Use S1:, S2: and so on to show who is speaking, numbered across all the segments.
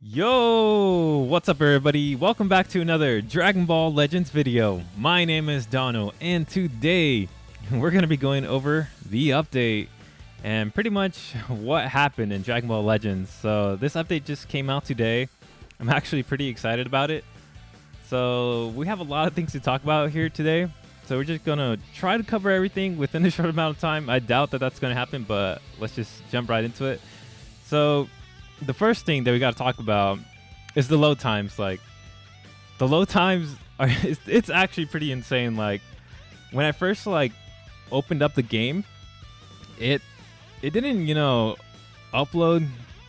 S1: Yo, what's up everybody? Welcome back to another Dragon Ball Legends video. My name is Dono and today we're going to be going over the update and pretty much what happened in Dragon Ball Legends. So this update just came out today. I'm actually pretty excited about it. So we have a lot of things to talk about here today. So we're just going to try to cover everything within a short amount of time. I doubt that that's going to happen, but let's just jump right into it. So the first thing that we got to talk about is the load times. Like, the load times are it's actually pretty insane. Like, when I first opened up the game, it didn't upload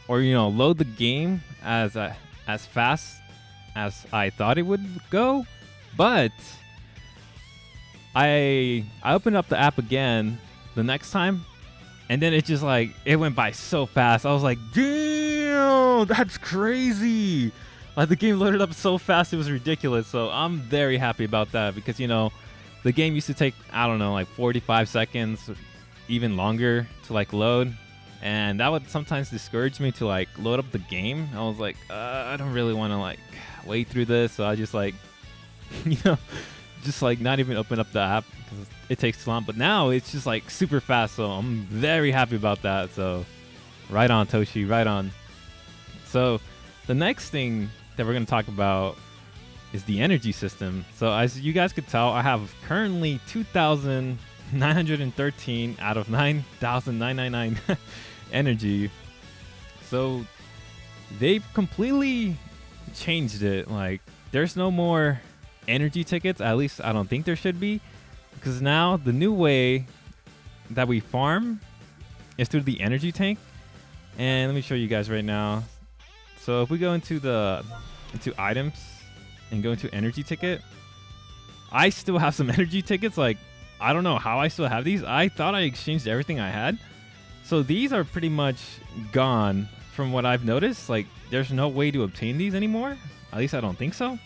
S1: or load the game as fast as I thought it would go. But I opened up the app again the next time, and then it just it went by so fast. I was like, damn, that's crazy. Like, the game loaded up so fast, it was ridiculous. So I'm very happy about that because, the game used to take, I don't know, 45 seconds, even longer to load. And that would sometimes discourage me to load up the game. I was like, I don't really want to wait through this. So I just just not even open up the app because it takes too long. But now it's just super fast, so I'm very happy about that. So right on, Toshi, right on. So the next thing that we're going to talk about is the energy system. So as you guys could tell, I have currently 2,913 out of 9,999 energy. So they've completely changed it. There's no more energy tickets. At least I don't think there should be, because now the new way that we farm is through the energy tank. And let me show you guys right now. So if we go into items and go into energy ticket, I still have some energy tickets. I don't know how I still have these. I thought I exchanged everything I had. So these are pretty much gone from what I've noticed. There's no way to obtain these anymore. At least I don't think so.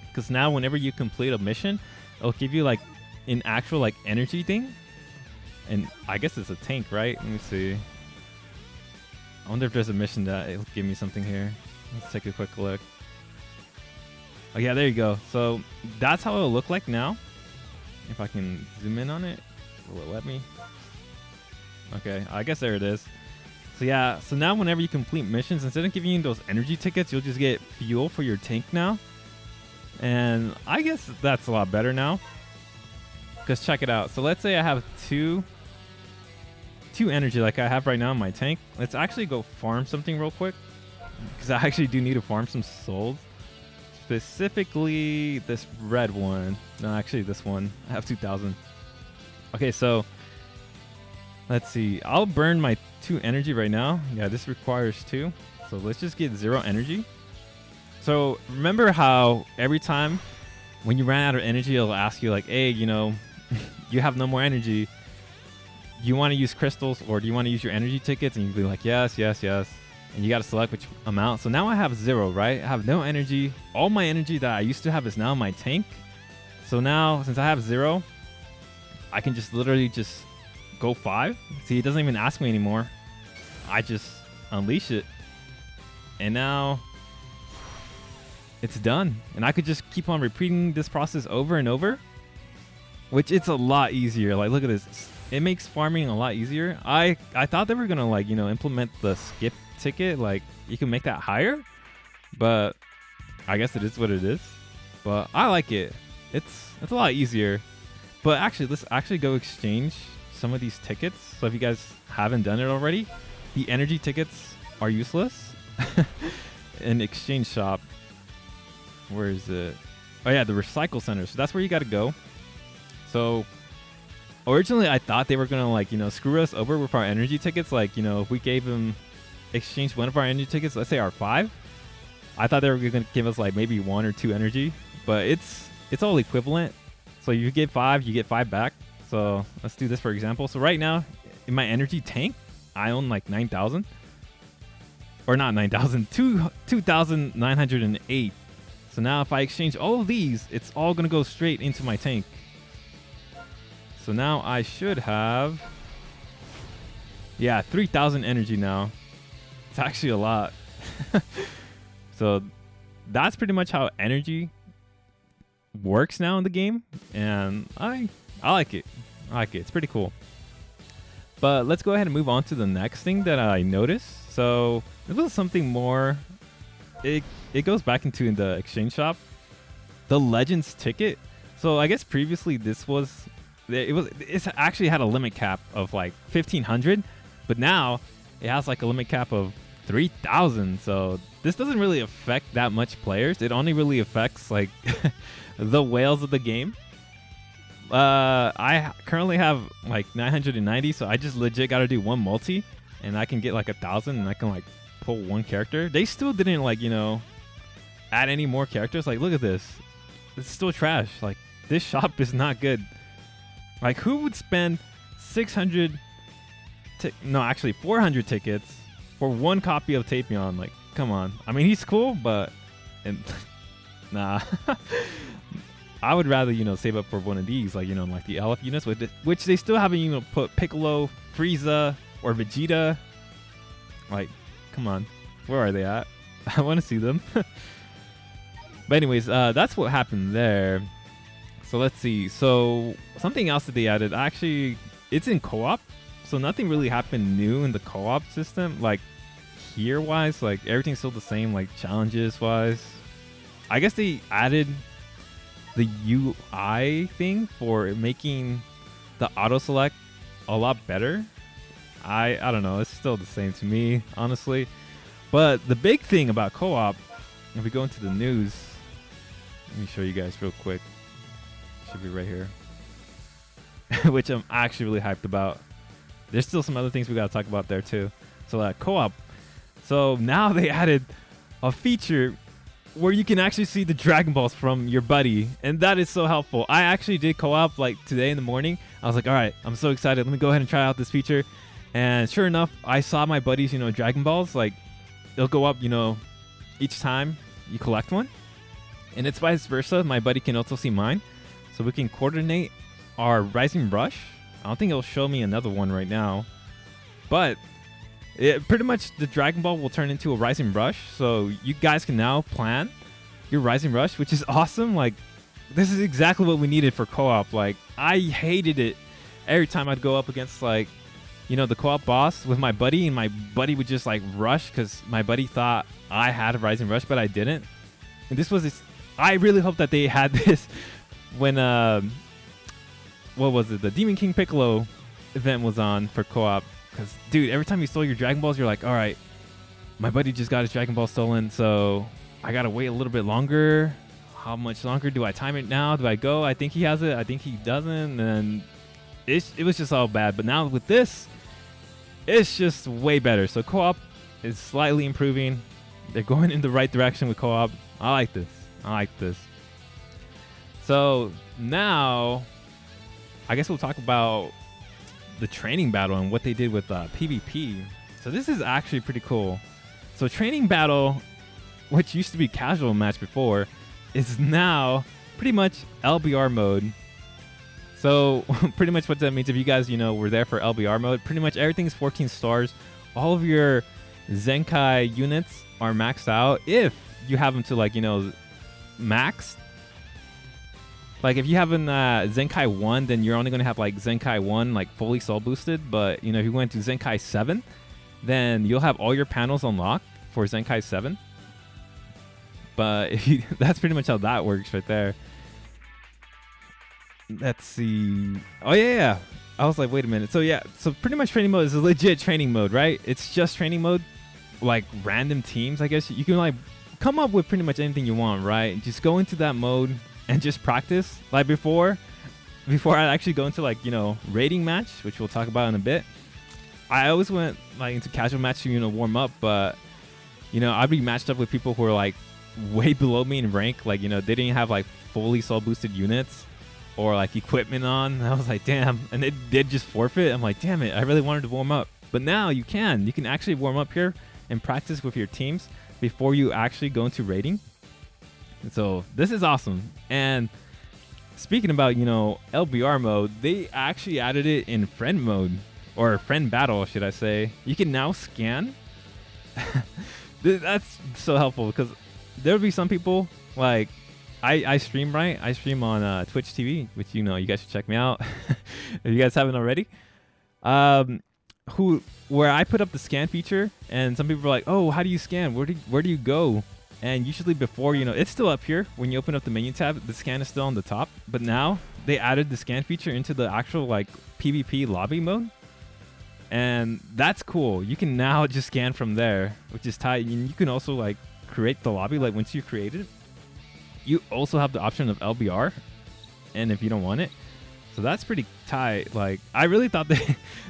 S1: Because now whenever you complete a mission, it'll give you an actual energy thing. And I guess it's a tank, right? Let me see. I wonder if there's a mission that it'll give me something here. Let's take a quick look. Oh yeah, there you go. So that's how it'll look like now. If I can zoom in on it, will it let me? Okay, I guess there it is. So yeah, so now whenever you complete missions, instead of giving you those energy tickets, you'll just get fuel for your tank now. And I guess that's a lot better now. Because check it out. So let's say I have two energy like I have right now in my tank. Let's actually go farm something real quick, because I actually do need to farm some souls. Specifically this red one. No, actually this one. I have 2,000. Okay, so let's see. I'll burn my 2 energy right now. Yeah, this requires 2. So let's just get 0 energy. So remember how every time when you ran out of energy, it'll ask you hey, you have no more energy. Do you want to use crystals or do you want to use your energy tickets? And you'd be like, yes, yes, yes. And you got to select which amount. So now I have 0, right? I have no energy. All my energy that I used to have is now in my tank. So now, since I have 0, I can just literally just go 5. See, it doesn't even ask me anymore. I just unleash it. And now it's done. And I could just keep on repeating this process over and over, which it's a lot easier. Look at this. It makes farming a lot easier. I thought they were going to implement the skip ticket. You can make that higher, but I guess it is what it is. But I like it. It's a lot easier. But actually, let's actually go exchange some of these tickets. So if you guys haven't done it already, the energy tickets are useless. In exchange shop. Where is it? Oh yeah, the recycle center. So that's where you got to go. So originally I thought they were going to screw us over with our energy tickets. If we gave them exchange one of our energy tickets, let's say our 5, I thought they were going to give us maybe 1 or 2 energy, but it's all equivalent. So you get 5, you get 5 back. So let's do this for example. So right now in my energy tank, I own 9,000, or not 9,000, 2,908. So now if I exchange all of these, it's all going to go straight into my tank. So now I should have, 3,000 energy now. It's actually a lot. So that's pretty much how energy works now in the game, and I like it. I like it. It's pretty cool. But let's go ahead and move on to the next thing that I noticed. So this was something more. It goes back into the exchange shop, the Legends ticket. So I guess previously it's actually had a limit cap of like 1,500, but now it has like a limit cap of 3,000. So this doesn't really affect that much players. It only really affects like the whales of the game. I currently have like 990, so I just legit got to do one multi, and I can get like 1,000, and I can like pull one character. They still didn't like add any more characters. Like, look at this. It's still trash. Like, this shop is not good. Like, who would spend 400 tickets for one copy of Tapion? Like, come on. I mean, he's cool, but nah. I would rather, save up for one of these, like, like the LF units, which they still haven't, put Piccolo, Frieza, or Vegeta. Like, come on. Where are they at? I want to see them. But anyways, that's what happened there. So let's see. So something else that they added, actually, it's in co-op. So nothing really happened new in the co-op system. Like, here-wise, like, everything's still the same, like, challenges-wise. I guess they added the UI thing for making the auto-select a lot better. I don't know. It's still the same to me, honestly. But the big thing about co-op, if we go into the news, let me show you guys real quick. Should be right here. Which I'm actually really hyped about. There's still some other things we got to talk about there too. So co-op. So now they added a feature where you can actually see the Dragon Balls from your buddy, and that is so helpful. I actually did co-op like today in the morning. I was like, all right, I'm so excited. Let me go ahead and try out this feature. And sure enough, I saw my buddies, Dragon Balls, like they'll go up, each time you collect one. And it's vice versa. My buddy can also see mine. So we can coordinate our Rising Rush. I don't think it'll show me another one right now. But pretty much the Dragon Ball will turn into a Rising Rush. So you guys can now plan your Rising Rush, which is awesome. Like, this is exactly what we needed for co-op. Like, I hated it every time I'd go up against, like, the co-op boss with my buddy, and my buddy would just, like, rush because my buddy thought I had a Rising Rush, but I didn't. And this was I really hope that they had this when, what was it? The Demon King Piccolo event was on for co-op. Because, dude, every time you stole your Dragon Balls, you're like, all right, my buddy just got his Dragon Ball stolen, so I got to wait a little bit longer. How much longer? Do I time it now? Do I go? I think he has it. I think he doesn't. And it was just all bad. But now with this, it's just way better. So co-op is slightly improving. They're going in the right direction with co-op. I like this. So now, I guess we'll talk about the training battle and what they did with PvP. So this is actually pretty cool. So training battle, which used to be casual match before, is now pretty much LBR mode. So pretty much what that means, if you guys were there for LBR mode, pretty much everything's 14 stars. All of your Zenkai units are maxed out if you have them to, like, max. Like, if you have an Zenkai 1, then you're only going to have, like, Zenkai 1, like, fully soul boosted. But, if you went to Zenkai 7, then you'll have all your panels unlocked for Zenkai 7. But that's pretty much how that works right there. Let's see. Oh, yeah. I was like, wait a minute. So, yeah. So, pretty much training mode is a legit training mode, right? It's just training mode. Like, random teams, I guess. You can, like, come up with pretty much anything you want, right? Just go into that mode and just practice. Like, before I actually go into, like, rating match, which we'll talk about in a bit, I always went, like, into casual match to, warm up. But, I'd be matched up with people who are, like, way below me in rank. Like, they didn't have, like, fully soul boosted units or, like, equipment on. And I was like, damn. And they did just forfeit. I'm like, damn it, I really wanted to warm up. But now you can actually warm up here and practice with your teams before you actually go into rating. And so this is awesome. And speaking about, LBR mode, they actually added it in friend mode, or friend battle, should I say. You can now scan. That's so helpful because there'll be some people like I stream, right? I stream on Twitch TV, which you guys should check me out if you guys haven't already. Um, where I put up the scan feature, and some people are like, "Oh, how do you scan? Where do you go?" And usually before, it's still up here when you open up the menu tab. The scan is still on the top, but now they added the scan feature into the actual like PvP lobby mode. And that's cool. You can now just scan from there, which is tight. And you can also like create the lobby. Like once you create it, you also have the option of LBR, and if you don't want it, so that's pretty tight. Like I really thought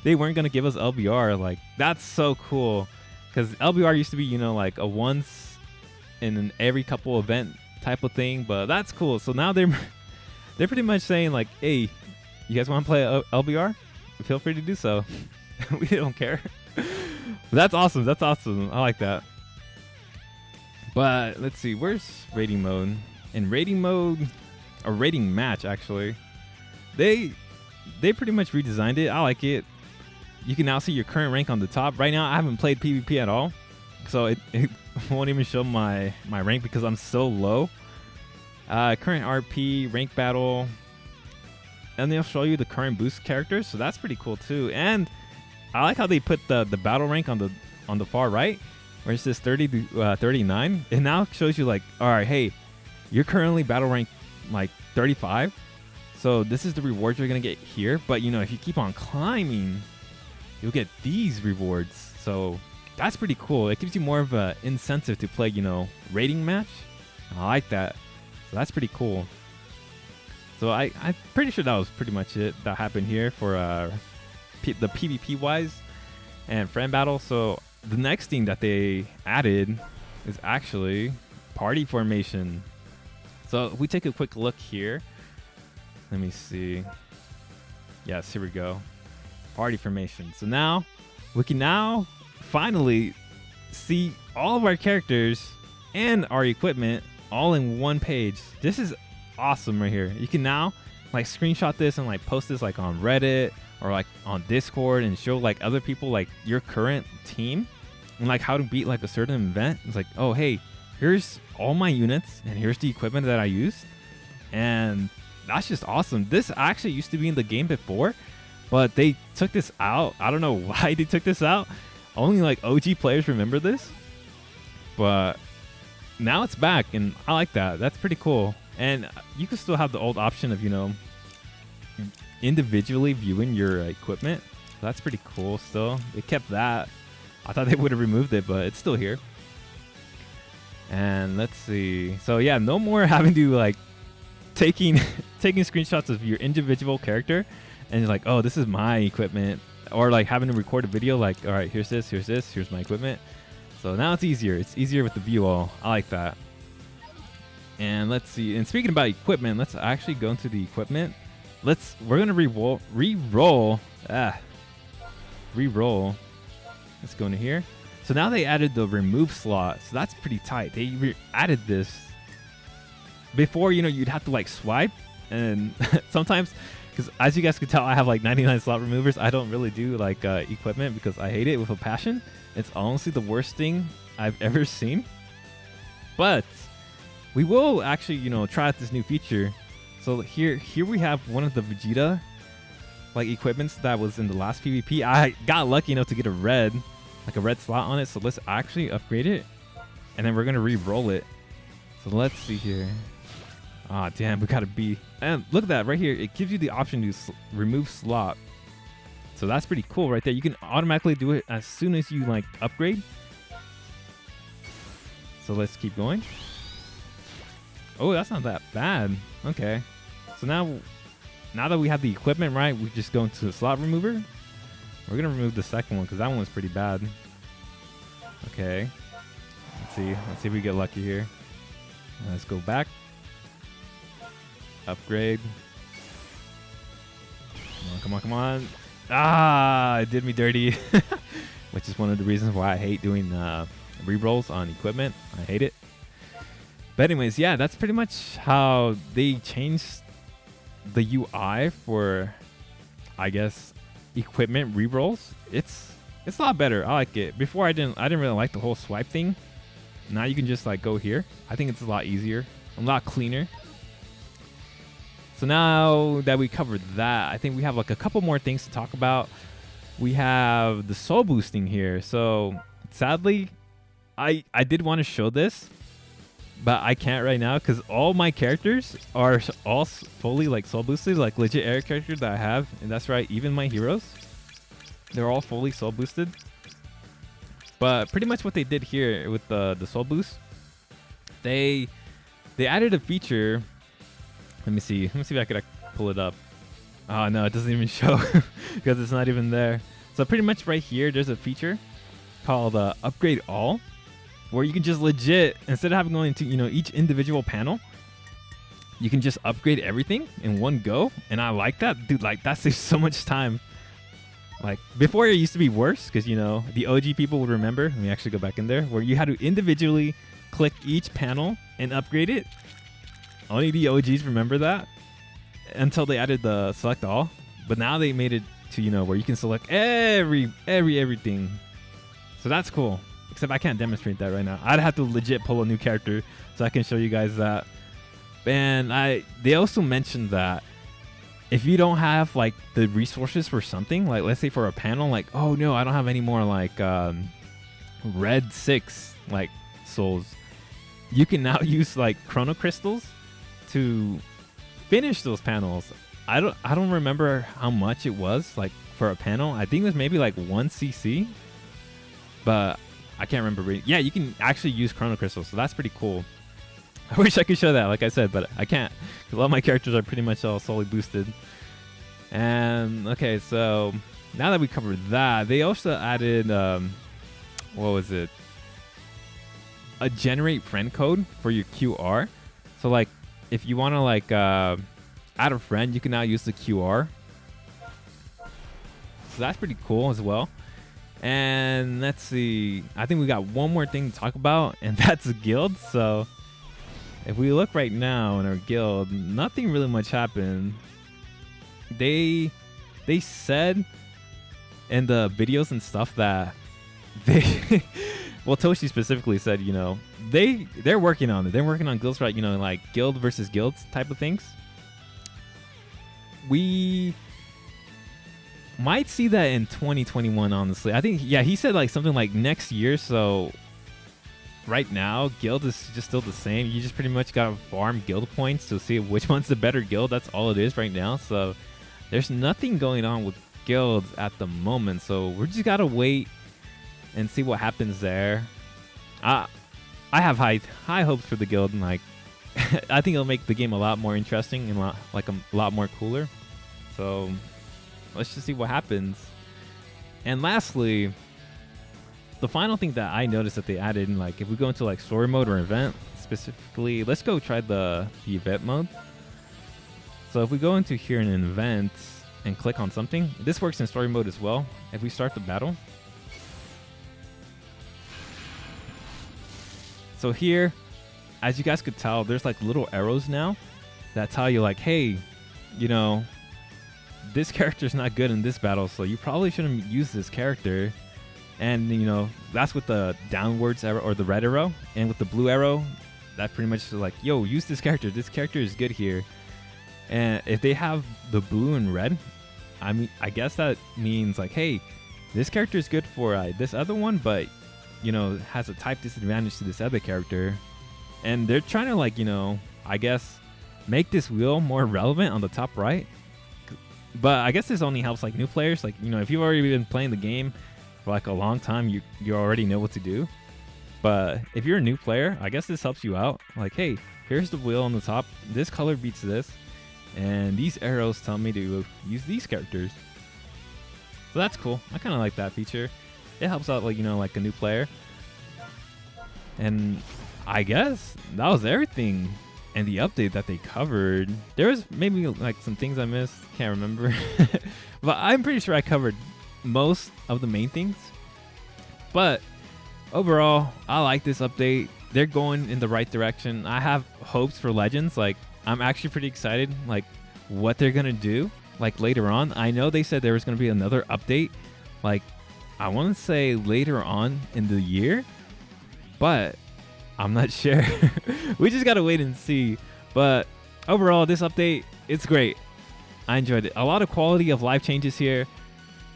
S1: they weren't gonna give us LBR. Like that's so cool, because LBR used to be like a once in an every couple event type of thing. But that's cool. So now they're pretty much saying like, hey, you guys want to play LBR? Feel free to do so. We don't care. But that's awesome. That's awesome. I like that. But let's see, where's rating mode? In rating mode, or rating match actually, they pretty much redesigned it. I like it. You can now see your current rank on the top. Right now I haven't played PvP at all, so it won't even show my rank because I'm so low. Current RP, rank battle, and they'll show you the current boost characters, so that's pretty cool too. And I like how they put the battle rank on the far right, where it says 30 to 39. It now shows you like, all right, hey, you're currently battle rank like 35, so this is the rewards you're gonna get here. But if you keep on climbing, you'll get these rewards. So that's pretty cool. It gives you more of an incentive to play, rating match. I like that. So that's pretty cool. So I'm pretty sure that was pretty much it that happened here for the PvP wise and friend battle. So the next thing that they added is actually party formation. So if we take a quick look here, let me see. Yes, here we go. Party formation. So now we can finally see all of our characters and our equipment all in one page. This is awesome right here. You can now like screenshot this and like post this like on Reddit or like on Discord and show like other people like your current team and like how to beat like a certain event. It's like, oh hey, here's all my units and here's the equipment that I used. And that's just awesome. This actually used to be in the game before, but they took this out. I don't know why they took this out. Only like OG players remember this, but now it's back and I like that. That's pretty cool. And you can still have the old option of, individually viewing your equipment. That's pretty cool still. They kept that. I thought they would have removed it, but it's still here. And let's see. So yeah, no more having to like taking screenshots of your individual character and you're like, oh, this is my equipment. Or like having to record a video like, all right, here's my equipment. So now it's easier. It's easier with the view all. I like that. And let's see. And speaking about equipment, let's actually go into the equipment. We're gonna re-roll. Let's go into here. So now they added the remove slot. So that's pretty tight. They added this. Before, you'd have to like swipe, and sometimes, because as you guys can tell, I have like 99 slot removers. I don't really do like equipment because I hate it with a passion. It's honestly the worst thing I've ever seen. But we will actually, try out this new feature. So here we have one of the Vegeta like equipments that was in the last PvP. I got lucky enough to get a red slot on it. So let's actually upgrade it, and then we're gonna re-roll it. So let's see here. Ah, damn, we got a B. And look at that right here. It gives you the option to remove slot. So that's pretty cool right there. You can automatically do it as soon as you like upgrade. So let's keep going. Oh, that's not that bad. Okay. So now that we have the equipment right, we just go into the slot remover. We're gonna remove the second one because that one was pretty bad. Okay. Let's see if we get lucky here. Let's go back. Upgrade. Come on. Ah, it did me dirty. Which is one of the reasons why I hate doing re-rolls on equipment. I hate it. But anyways, yeah, that's pretty much how they changed the UI for, I guess, equipment re-rolls. It's a lot better. I like it. Before I didn't really like the whole swipe thing. Now you can just like go here. I think it's a lot easier, a lot cleaner. So now that we covered that, I think we have like a couple more things to talk about. We have the soul boosting here. So sadly, I did want to show this, but I can't right now because all my characters are all fully like soul boosted, like legit air characters that I have. And that's right, even my heroes, they're all fully soul boosted. But pretty much what they did here with the soul boost, they added a feature. Let me see if I could pull it up. Oh no, it doesn't even show because it's not even there. So pretty much right here, there's a feature called Upgrade All, where you can just legit, instead of having going into each individual panel, you can just upgrade everything in one go. And I like that, dude. Like that saves so much time. Like before, it used to be worse because the OG people would remember. Let me actually go back in there, where you had to individually click each panel and upgrade it. Only the OGs remember that until they added the select all. But now they made it to where you can select everything. So that's cool. Except I can't demonstrate that right now. I'd have to legit pull a new character so I can show you guys that. And they also mentioned that if you don't have like the resources for something, like let's say for a panel, like oh no, I don't have any more like red 6 like souls, you can now use like chrono crystals to finish those panels. I don't remember how much it was like for a panel. I think it was maybe like 1 CC, but I can't remember. Yeah, you can actually use chrono crystals, so that's pretty cool. I wish I could show that, like I said, but I can't because all my characters are pretty much all solely boosted. And okay, so now that we covered that, they also added what was it? A generate friend code for your QR. So like if you want to like add a friend, you can now use the QR. So that's pretty cool as well. And let's see, I think we got one more thing to talk about, and that's a guild. So if we look right now in our guild, nothing really much happened. They said in the videos and stuff that they well, Toshi specifically said, they're working on it. They're working on guilds, right? Like guild versus guilds type of things. We might see that in 2021, honestly. I think, yeah, he said like something like next year. So right now, guild is just still the same. You just pretty much got to farm guild points to see which one's the better guild. That's all it is right now. So there's nothing going on with guilds at the moment. So we're just got to wait and see what happens there. I have high hopes for the guild, and like I think it'll make the game a lot more interesting and a lot more cooler. So let's just see what happens. And lastly, the final thing that I noticed that they added, in like if we go into like story mode or event specifically, let's go try the event mode. So if we go into here in an event and click on something, this works in story mode as well. If we start the battle, so here, as you guys could tell, there's like little arrows now that tell you like, hey, this character's not good in this battle, so you probably shouldn't use this character. And that's with the downwards arrow or the red arrow, and with the blue arrow, that pretty much is like, yo, use this character. This character is good here. And if they have the blue and red, I guess that means like, hey, this character is good for this other one, but has a type disadvantage to this other character. And they're trying to like, I guess make this wheel more relevant on the top right. But I guess this only helps like new players. Like, if you've already been playing the game for like a long time, you already know what to do. But if you're a new player, I guess this helps you out. Like, hey, here's the wheel on the top. This color beats this. And these arrows tell me to use these characters. So that's cool. I kind of like that feature. It helps out like, like a new player. And I guess that was everything. And the update that they covered, there was maybe like some things I missed. Can't remember. But I'm pretty sure I covered most of the main things. But overall, I like this update. They're going in the right direction. I have hopes for Legends. Like, I'm actually pretty excited, like what they're going to do like later on. I know they said there was going to be another update. Like, I want to say later on in the year, but I'm not sure. We just gotta wait and see. But overall, this update, it's great. I enjoyed it. A lot of quality of life changes here.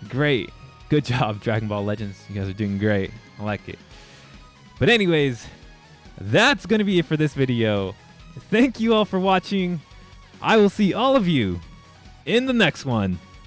S1: Great. Good job, Dragon Ball Legends. You guys are doing great. I like it. But anyways, that's going to be it for this video. Thank you all for watching. I will see all of you in the next one.